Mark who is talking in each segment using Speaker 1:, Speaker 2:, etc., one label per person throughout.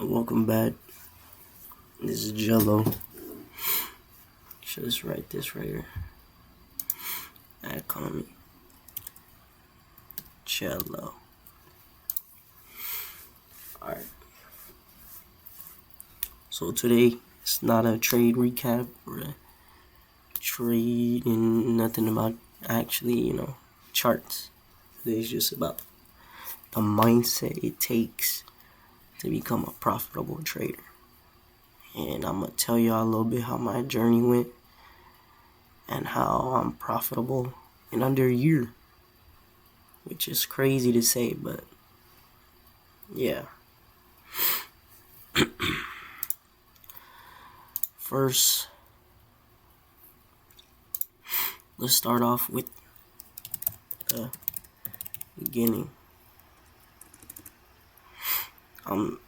Speaker 1: Welcome back. This is Jello. Should just write this right here. Call me Jello. Alright. So today it's not a trade recap or a trade and nothing about actually, charts. Today's just about the mindset it takes to become a profitable trader. And I'm going to tell y'all a little bit how my journey went and how I'm profitable in under a year. Which is crazy to say, but yeah. First, let's start off with the beginning. I'm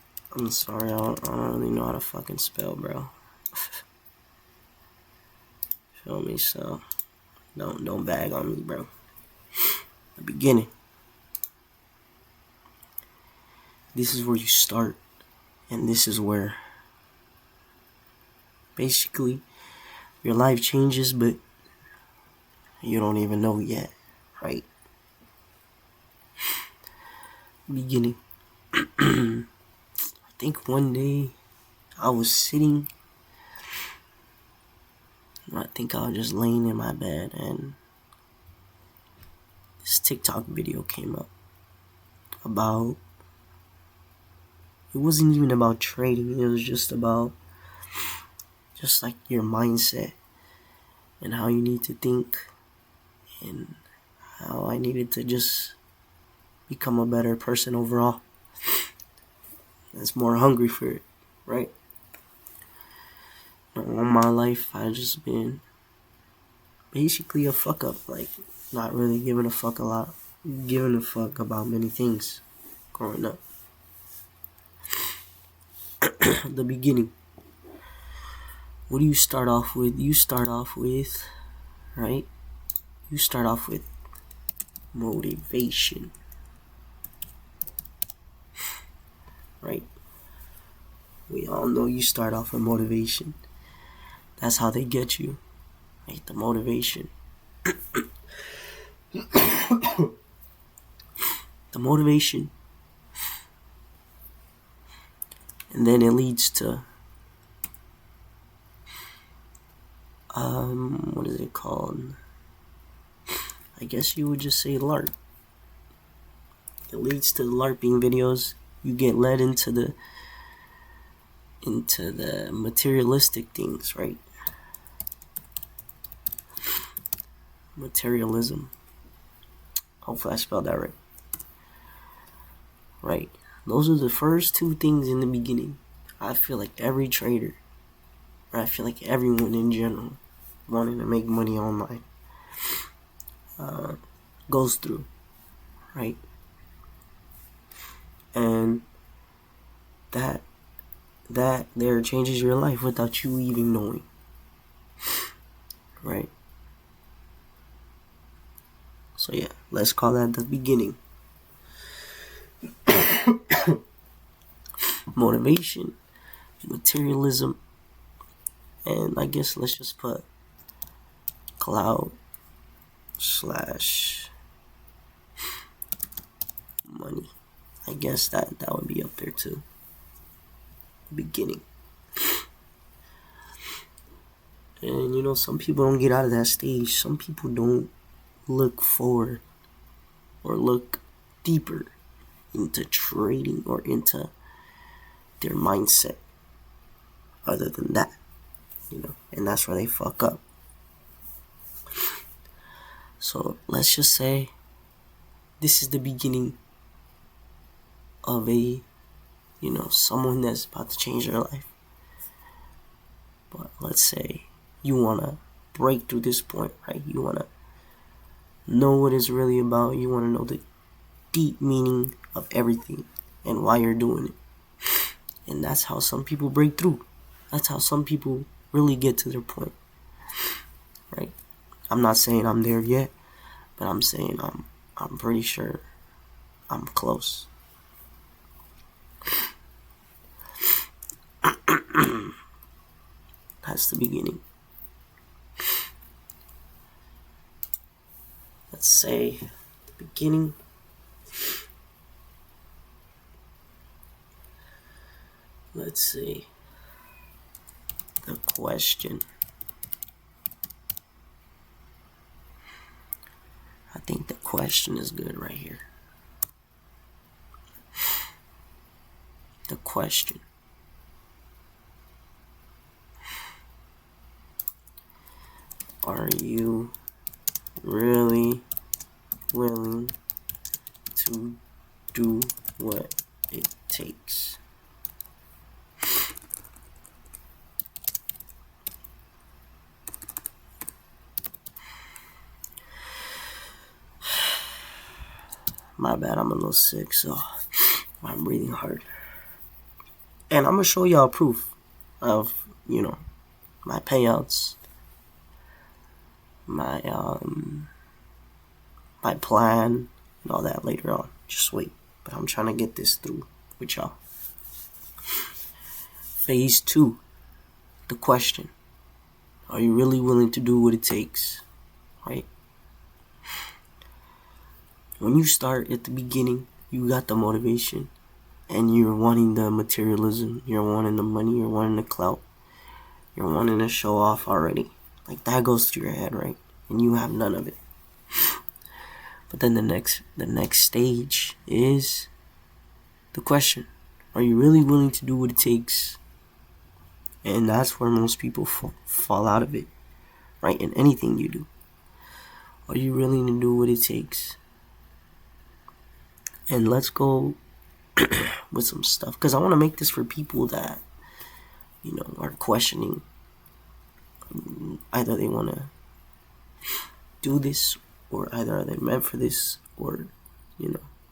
Speaker 1: sorry, I don't really know how to fucking spell, bro. Feel me? So don't bag on me, bro. The beginning. This is where you start, and this is where basically your life changes, but you don't even know yet, right? Beginning. I think one day I was sitting, I think I was just laying in my bed, and this TikTok video came up about, it wasn't even about trading, it was just about just like your mindset and how you need to think and how I needed to just become a better person overall. That's more hungry for it, right? All my life, I just been basically a fuck up, like not really giving a fuck about many things growing up. The beginning. What do you start off with? You start off with motivation. Right? We all know you start off with motivation. That's how they get you. Right? The motivation. The motivation. And then it leads to what is it called? I guess you would just say LARP. It leads to the LARPing videos. You get led into the materialistic things, right? Materialism. Hopefully I spelled that right. Right. Those are the first two things in the beginning. I feel like every trader, or I feel like everyone in general, wanting to make money online, goes through, right? And that there changes your life without you even knowing, right? So yeah, let's call that the beginning. Motivation, materialism, and I guess let's just put cloud / money. I guess that would be up there too. Beginning. And some people don't get out of that stage. Some people don't look forward or look deeper into trading or into their mindset other than that, and that's where they fuck up. So let's just say this is the beginning of a someone that's about to change their life. But let's say you want to break through this point, right? You want to know what it's really about. You want to know the deep meaning of everything and why you're doing it. And that's how some people break through. That's how some people really get to their point, right? I'm not saying I'm there yet, but I'm saying I'm pretty sure I'm close. That's the beginning. Let's say the beginning. Let's see. The question. I think the question is good right here. The question. Are you really willing to do what it takes? My bad, I'm a little sick, so I'm breathing hard. And I'm gonna show y'all proof of, my payouts, my plan, and all that later on. Just wait. But I'm trying to get this through with y'all. Phase 2. The question. Are you really willing to do what it takes? Right? When you start at the beginning, you got the motivation, and you're wanting the materialism, you're wanting the money, you're wanting the clout, you're wanting to show off already. Like, that goes through your head, right? And you have none of it. But then the next stage is the question. Are you really willing to do what it takes? And that's where most people fall out of it, right? In anything you do. Are you willing to do what it takes? And let's go with some stuff, because I want to make this for people that, are questioning. Either they want to do this, or either are they meant for this, or,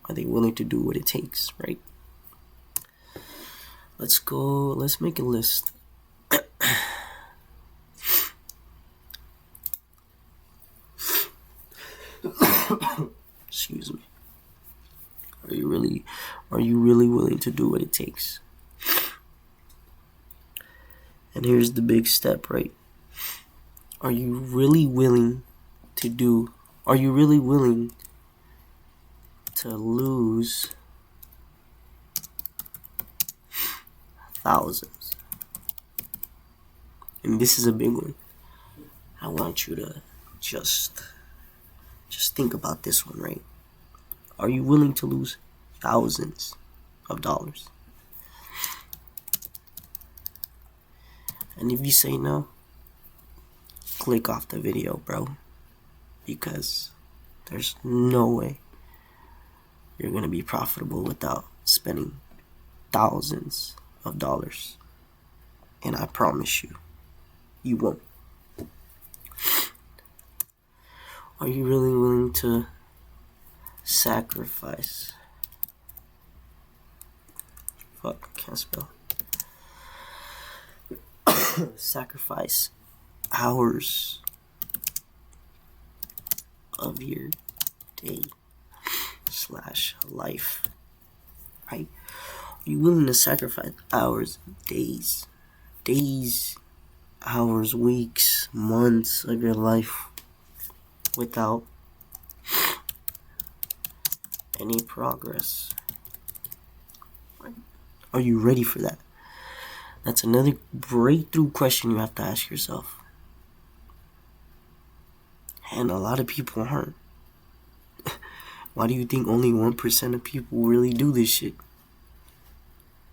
Speaker 1: are they willing to do what it takes, right? Let's make a list. Excuse me. Are you really willing to do what it takes? And here's the big step, right? Are you really willing to lose thousands? And this is a big one. I want you to just think about this one, right? Are you willing to lose thousands of dollars? And if you say no, click off the video, bro. Because there's no way you're going to be profitable without spending thousands of dollars. And I promise you, you won't. Are you really willing to sacrifice? Fuck, I can't spell. Sacrifice hours of your day / life, right? Are you willing to sacrifice hours, days, hours, weeks, months of your life without any progress? Are you ready for that? That's another breakthrough question you have to ask yourself. And a lot of people aren't. Why do you think only 1% of people really do this shit?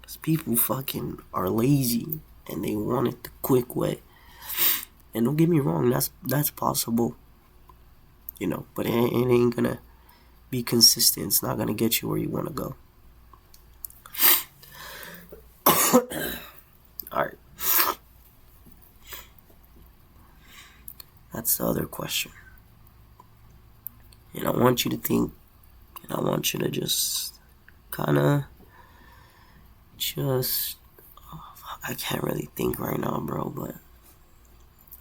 Speaker 1: Because people fucking are lazy and they want it the quick way. And don't get me wrong, that's possible. But it ain't gonna be consistent. It's not gonna get you where you want to go. Alright. That's the other question. And I want you to think, and I want you to just I can't really think right now, bro, but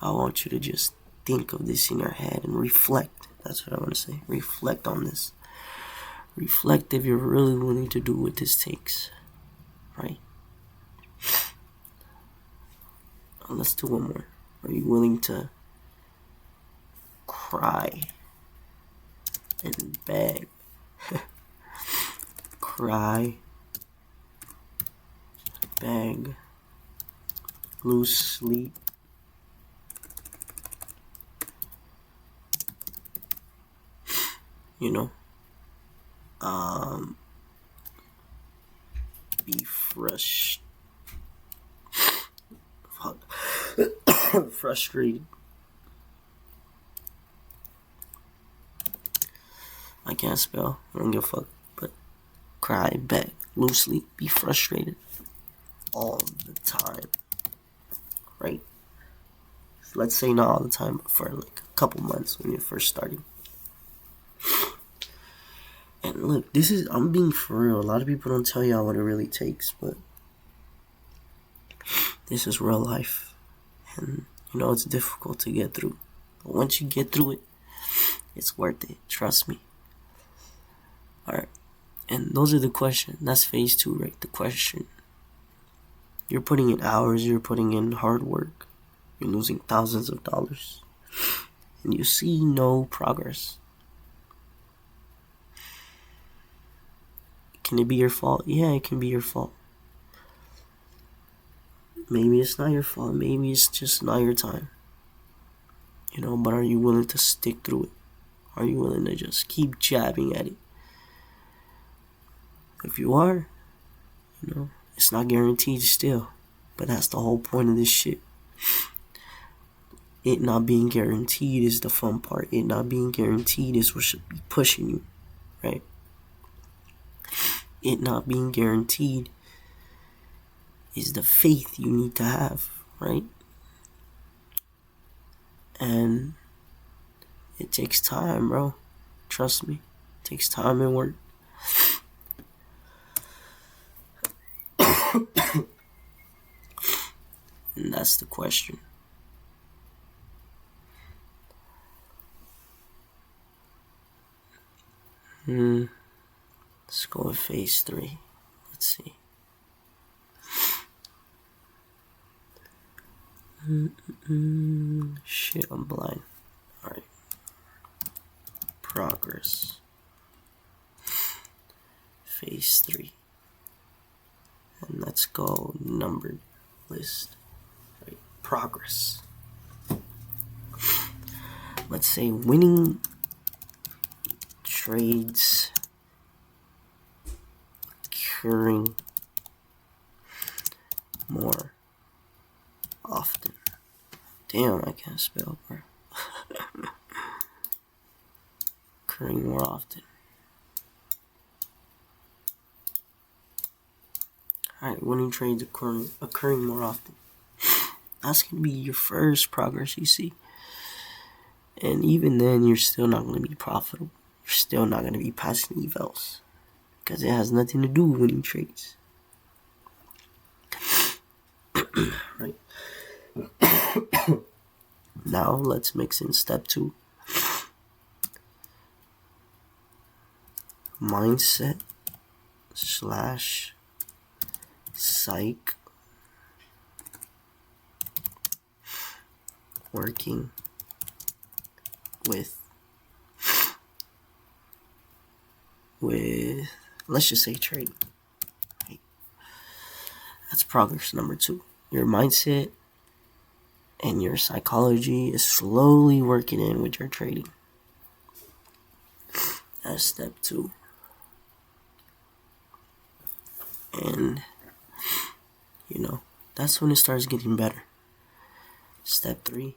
Speaker 1: I want you to just think of this in your head and reflect. That's what I want to say. Reflect on this. reflect if you're really willing to do what this takes, right? Let's do one more. Are you willing to cry and beg? Cry, beg, lose sleep, you know, be frustrated. I can't spell. I don't give a fuck. But cry, beg, lose sleep, be frustrated all the time, right? Let's say not all the time, but for like a couple months when you're first starting. And look, I'm being for real. A lot of people don't tell y'all what it really takes, but this is real life. And it's difficult to get through. But once you get through it, it's worth it. Trust me. Alright. And those are the questions. That's phase 2, right? The question. You're putting in hours, you're putting in hard work. You're losing thousands of dollars. And you see no progress. Can it be your fault? Yeah, it can be your fault. Maybe it's not your fault. Maybe it's just not your time. But are you willing to stick through it? Are you willing to just keep jabbing at it? If you are, it's not guaranteed still. But that's the whole point of this shit. It not being guaranteed is the fun part. It not being guaranteed is what should be pushing you, right? It not being guaranteed is the faith you need to have, right? And it takes time, bro. Trust me. It takes time and work. And that's the question. Let's go with phase 3. Let's see. Shit, I'm blind. Alright. Progress. Phase 3. And let's go numbered list. Right. Progress. Let's say winning trades, occurring more often. Damn, I can't spell, bro. Occurring more often. Alright, winning trades occurring more often. That's going to be your first progress you see. And even then, you're still not going to be profitable. You're still not going to be passing evals. Because it has nothing to do with winning trades. Right? Now, let's mix in step 2. Mindset / psych. Working with let's just say trading. Right? That's progress number 2. Your mindset and your psychology is slowly working in with your trading. That's step 2. And that's when it starts getting better. Step 3.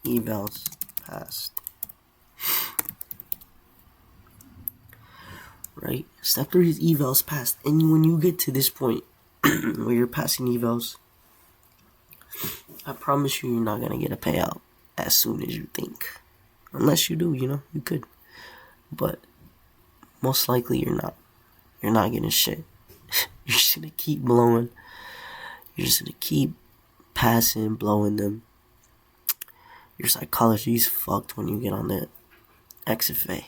Speaker 1: Evals passed. Right? Step 3 is evals passed. And when you get to this point where you're passing evals, I promise you're not going to get a payout as soon as you think. Unless you do, you could. But most likely you're not. You're not getting shit. You're just going to keep blowing. You're just going to keep passing, blowing them. Your psychology is fucked when you get on that XFA.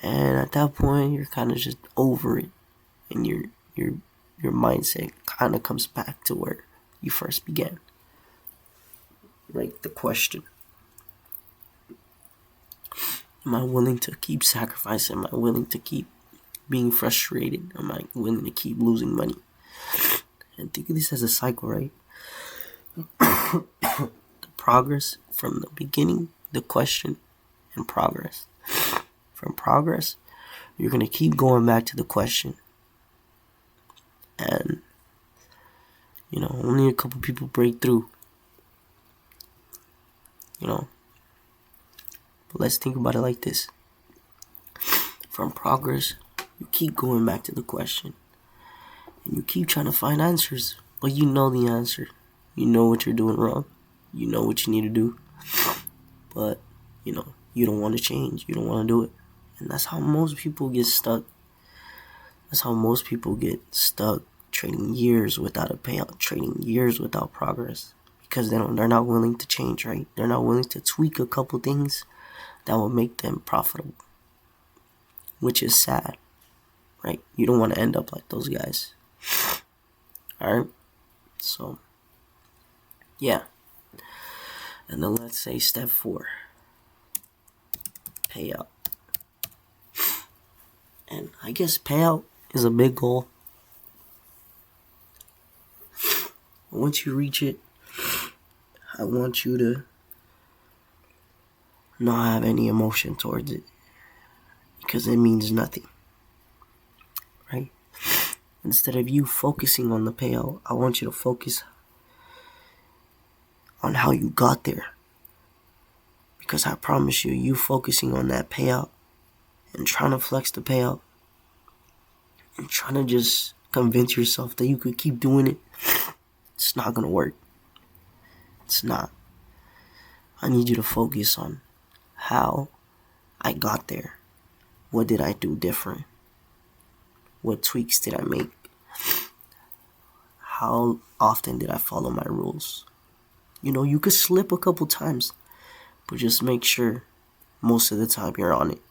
Speaker 1: And at that point, you're kind of just over it, and your mindset kind of comes back to where you first began. Right? The question: am I willing to keep sacrificing? Am I willing to keep being frustrated? Am I willing to keep losing money? And think of this as a cycle, right? The progress from the beginning, the question, and progress. From progress, you're going to keep going back to the question. And, only a couple people break through. But let's think about it like this. From progress, you keep going back to the question. And you keep trying to find answers. But you know the answer. You know what you're doing wrong. You know what you need to do. But, you don't want to change. You don't want to do it. And that's how most people get stuck. That's how most people get stuck, trading years without a payout, trading years without progress. Because they're not willing to change, right? They're not willing to tweak a couple things that will make them profitable. Which is sad, right? You don't want to end up like those guys. Alright? So, yeah. And then let's say step 4. Payout. And I guess payout is a big goal. Once you reach it, I want you to not have any emotion towards it, because it means nothing, right? Instead of you focusing on the payout, I want you to focus on how you got there. Because I promise you focusing on that payout and trying to flex the payout and trying to just convince yourself that you could keep doing it, it's not gonna work. It's not. I need you to focus on how I got there. What did I do different? What tweaks did I make? How often did I follow my rules? You could slip a couple times, but just make sure most of the time you're on it.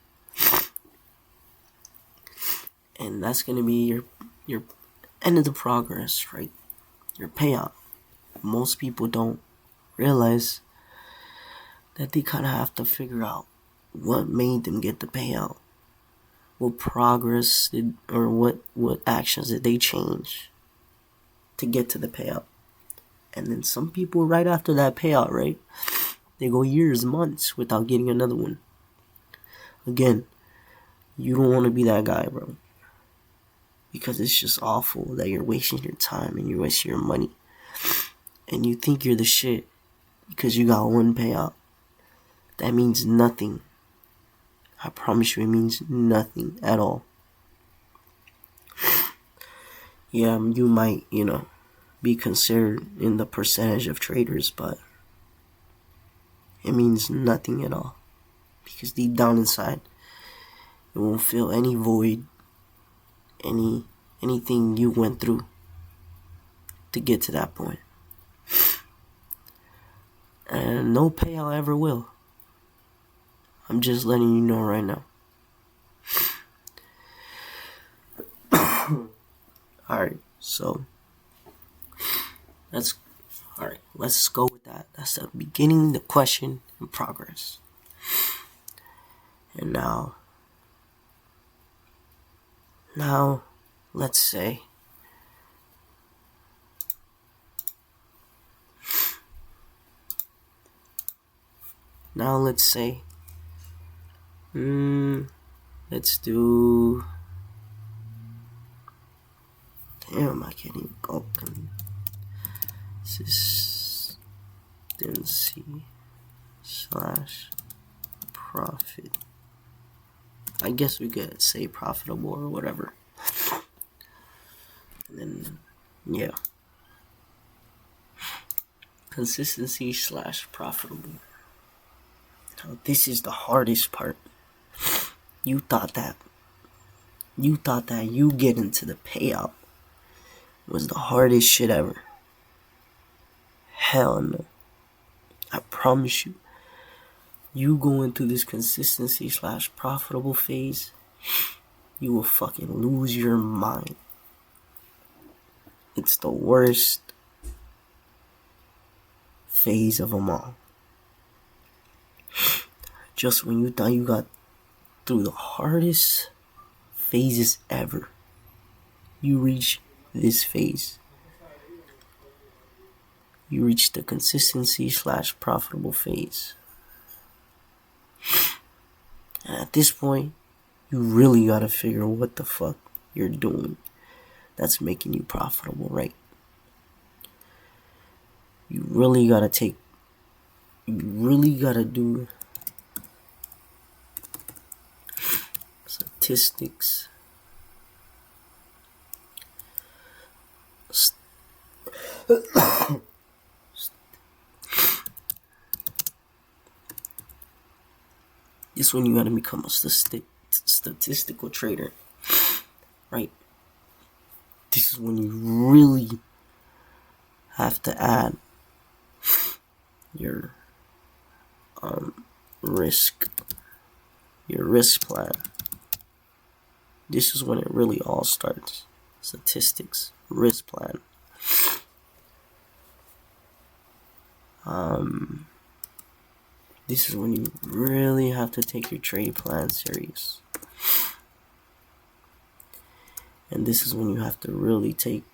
Speaker 1: And that's going to be your end of the progress, right? Your payout. Most people don't realize that they kind of have to figure out what made them get the payout. What progress did, or what actions did they change to get to the payout. And then some people right after that payout, right, they go years, months without getting another one. Again, you don't want to be that guy, bro. Because it's just awful that you're wasting your time and you're wasting your money. And you think you're the shit because you got one payout. That means nothing. I promise you, it means nothing at all. Yeah, you might, be considered in the percentage of traders, but it means nothing at all. Because deep down inside, you won't feel any void, anything you went through to get to that point. And no payout ever will. I'm just letting you know right now. Alright, so let's go with that. That's the beginning, the question, and progress. And now let's say let's do, damn, I can't even go. Consistency / profit. I guess we could say profitable or whatever. And then, yeah. Consistency / profitable. Now, this is the hardest part. You thought that you getting to the payout was the hardest shit ever. Hell no. I promise you. you go into this consistency / profitable phase, you will fucking lose your mind. It's the worst phase of them all. Just when you thought you got through the hardest phases ever, you reach this phase. You reach the consistency / profitable phase. And at this point, you really gotta figure what the fuck you're doing that's making you profitable, right? You really gotta do statistics. This is when you gotta become a statistical trader, right? This is when you really have to add your risk plan. This is when it really all starts. Statistics, risk plan. This is when you really have to take your trade plan serious. And this is when you have to really take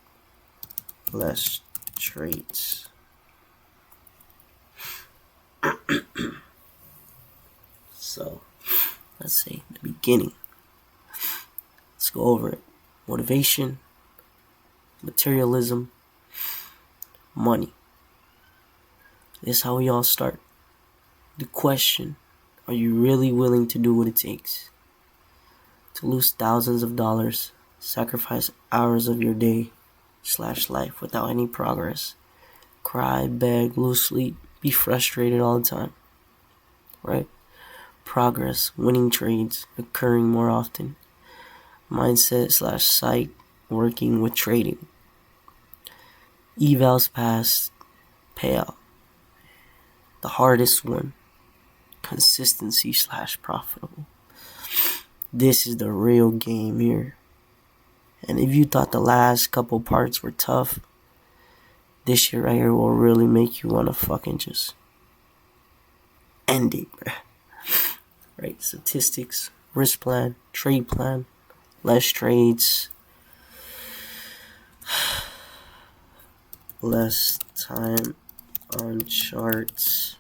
Speaker 1: less trades. So, let's say the beginning. Let's go over it. Motivation, materialism, money. This is how we all start. The question, are you really willing to do what it takes? To lose thousands of dollars, sacrifice hours of your day / life without any progress, cry, beg, lose sleep, be frustrated all the time, right? Progress, winning trades, occurring more often, mindset / psych, working with trading, evals passed, payout. The hardest one, consistency / profitable. This is the real game here. And if you thought the last couple parts were tough, this shit right here will really make you want to fucking just end it, bruh. Right? Statistics, risk plan, trade plan, less trades, less time on charts.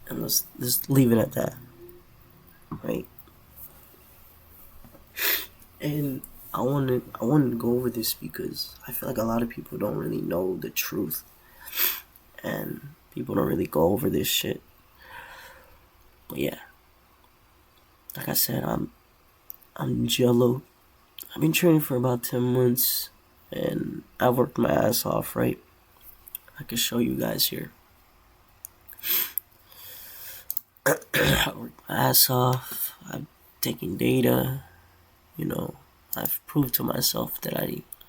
Speaker 1: And let's just leave it at that, right? And I wanted to go over this because I feel like a lot of people don't really know the truth, and people don't really go over this shit. But yeah, like I said, I'm Jello. I've been training for about 10 months, and I've worked my ass off, right? I can show you guys here. I worked my ass off. I've taken data. You know, I've proved to myself that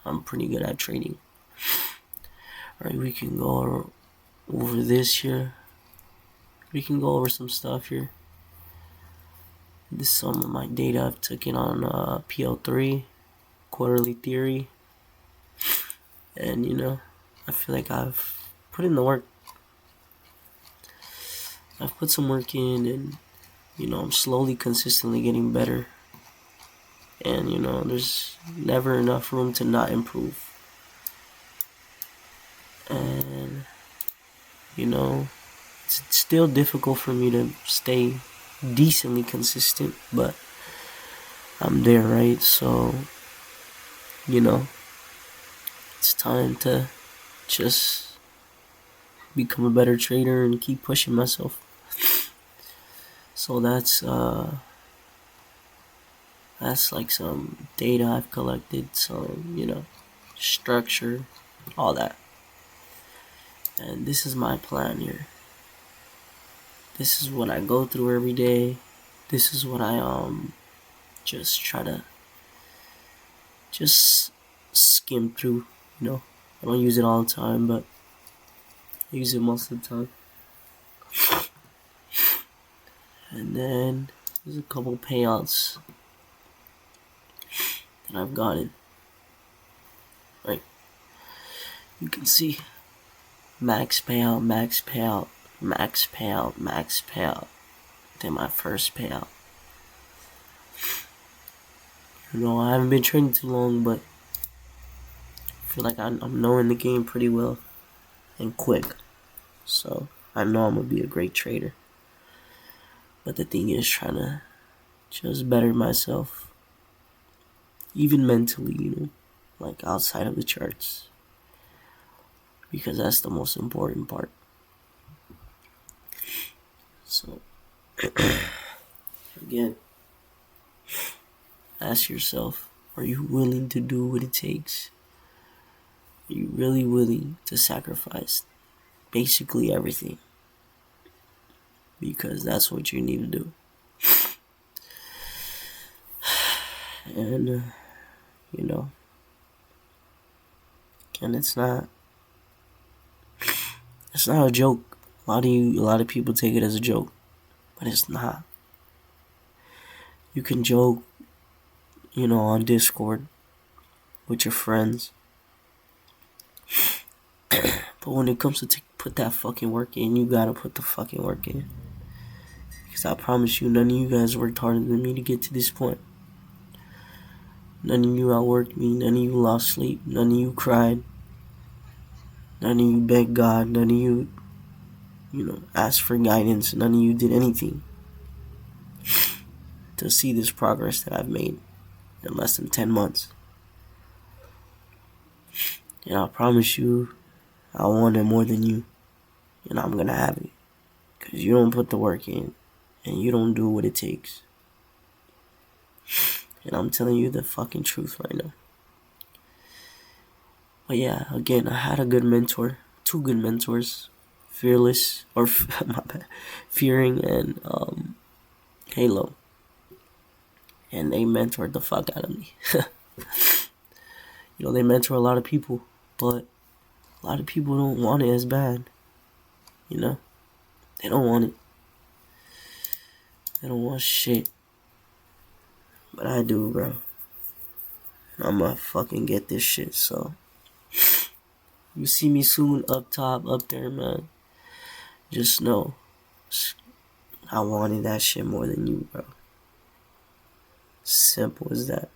Speaker 1: I'm pretty good at trading. Alright, we can go over this here. We can go over some stuff here. This is some of my data I've taken on PL3, quarterly theory. And, you know, I feel like I've put in the work. I've put some work in, and, you know, I'm slowly, consistently getting better. And, you know, there's never enough room to not improve. And, you know, it's still difficult for me to stay decently consistent, but I'm there, right? So, you know, it's time to just become a better trader and keep pushing myself. So that's like some data I've collected, some, you know, structure, all that. And this is my plan here. This is what I go through every day. This is what I just try to just skim through, you know. I don't use it all the time, but I use it most of the time. And then there's a couple payouts that I've gotten. Right. You can see max payout, max payout, max payout, max payout. Then my first payout. You know, I haven't been trading too long, but I feel like I'm knowing the game pretty well and quick. So I know I'm gonna be a great trader. But the thing is trying to just better myself. Even mentally, you know, like outside of the charts. Because that's the most important part. So, again, ask yourself, are you willing to do what it takes? Are you really willing to sacrifice basically everything? Because that's what you need to do. And, you know, and it's not a joke. A lot of people take it as a joke, but it's not. You can joke, you know, on Discord with your friends, but when it comes to put that fucking work in, you gotta put the fucking work in. Because I promise you, none of you guys worked harder than me to get to this point. None of you outworked me. None of you lost sleep. None of you cried. None of you begged God. None of you, you know, asked for guidance. None of you did anything to see this progress that I've made in less than 10 months. And I promise you, I want it more than you. And I'm gonna have it. Because you don't put the work in. And you don't do what it takes. And I'm telling you the fucking truth right now. But yeah, again, I had a good mentor. 2 good mentors. Fearless, or my bad, Fearing and Halo. And they mentored the fuck out of me. You know, they mentor a lot of people, but a lot of people don't want it as bad. You know? They don't want it. They don't want shit. But I do, bro. And I'ma fucking get this shit, so. You see me soon up top, up there, man. Just know, I wanted that shit more than you, bro. Simple as that.